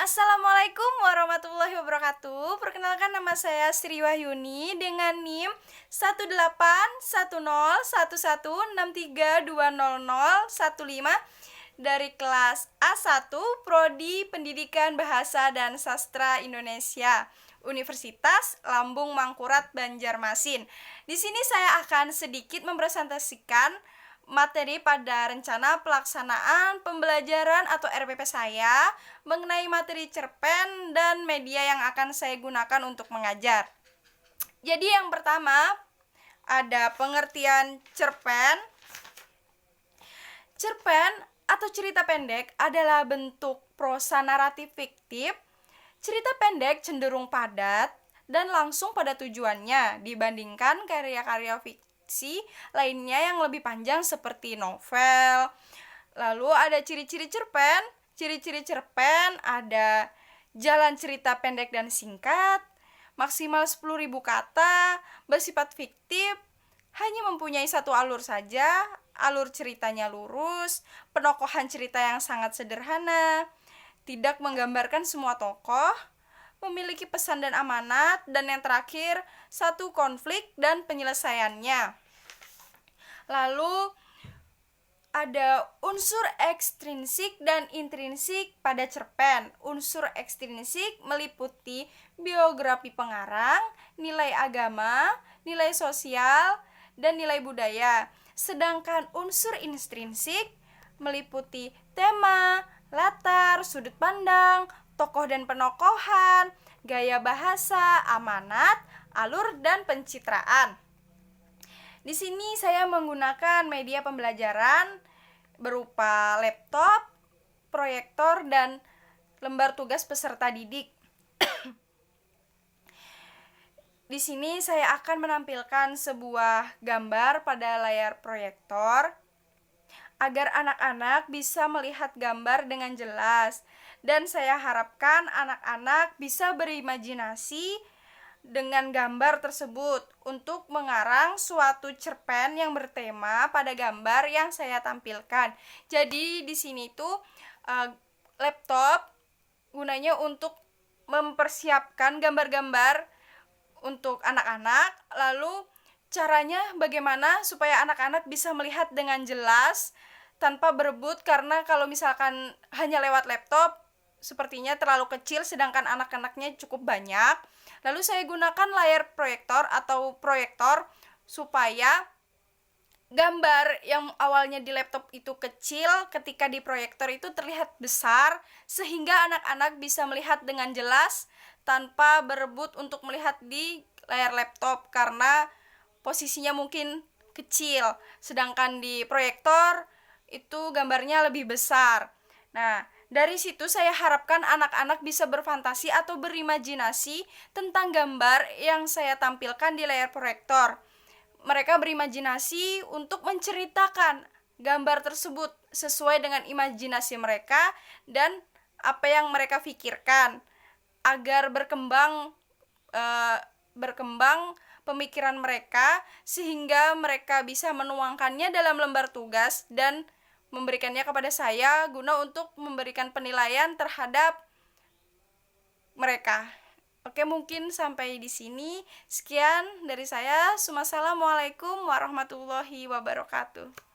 Assalamualaikum warahmatullahi wabarakatuh. Perkenalkan, nama saya Sri Wahyuni dengan NIM 181011163200015 dari kelas A1 Prodi Pendidikan Bahasa dan Sastra Indonesia, Universitas Lambung Mangkurat Banjarmasin. Di sini saya akan sedikit mempresentasikan materi pada rencana pelaksanaan pembelajaran atau RPP saya mengenai materi cerpen dan media yang akan saya gunakan untuk mengajar. Jadi yang pertama ada pengertian cerpen. Cerpen atau cerita pendek adalah bentuk prosa naratif fiktif. Cerita pendek cenderung padat dan langsung pada tujuannya dibandingkan karya-karya fiksi lainnya yang lebih panjang seperti novel. Lalu ada ciri-ciri cerpen. Ciri-ciri cerpen ada jalan cerita pendek dan singkat, maksimal 10.000 kata, bersifat fiktif, hanya mempunyai satu alur saja, alur ceritanya lurus, penokohan cerita yang sangat sederhana, tidak menggambarkan semua tokoh, memiliki pesan dan amanat, dan yang terakhir, satu konflik dan penyelesaiannya. Lalu ada unsur ekstrinsik dan intrinsik pada cerpen. Unsur ekstrinsik meliputi biografi pengarang, nilai agama, nilai sosial, dan nilai budaya. Sedangkan unsur intrinsik meliputi tema, latar, sudut pandang, tokoh dan penokohan, gaya bahasa, amanat, alur, dan pencitraan. Di sini saya menggunakan media pembelajaran berupa laptop, proyektor, dan lembar tugas peserta didik. Di sini saya akan menampilkan sebuah gambar pada layar proyektor agar anak-anak bisa melihat gambar dengan jelas, dan saya harapkan anak-anak bisa berimajinasi dengan gambar tersebut untuk mengarang suatu cerpen yang bertema pada gambar yang saya tampilkan. Jadi di sini tuh laptop gunanya untuk mempersiapkan gambar-gambar untuk anak-anak. Lalu caranya bagaimana supaya anak-anak bisa melihat dengan jelas tanpa berebut, karena kalau misalkan hanya lewat laptop sepertinya terlalu kecil sedangkan anak-anaknya cukup banyak. Lalu saya gunakan layar proyektor atau proyektor supaya gambar yang awalnya di laptop itu kecil ketika di proyektor itu terlihat besar, sehingga anak-anak bisa melihat dengan jelas tanpa berebut untuk melihat di layar laptop karena posisinya mungkin kecil, sedangkan di proyektor itu gambarnya lebih besar. Nah, dari situ saya harapkan anak-anak bisa berfantasi atau berimajinasi tentang gambar yang saya tampilkan di layar proyektor. Mereka berimajinasi untuk menceritakan gambar tersebut sesuai dengan imajinasi mereka dan apa yang mereka pikirkan agar berkembang pemikiran mereka sehingga mereka bisa menuangkannya dalam lembar tugas dan memberikannya kepada saya guna untuk memberikan penilaian terhadap mereka. Oke, mungkin sampai di sini. Sekian dari saya. Wassalamualaikum warahmatullahi wabarakatuh.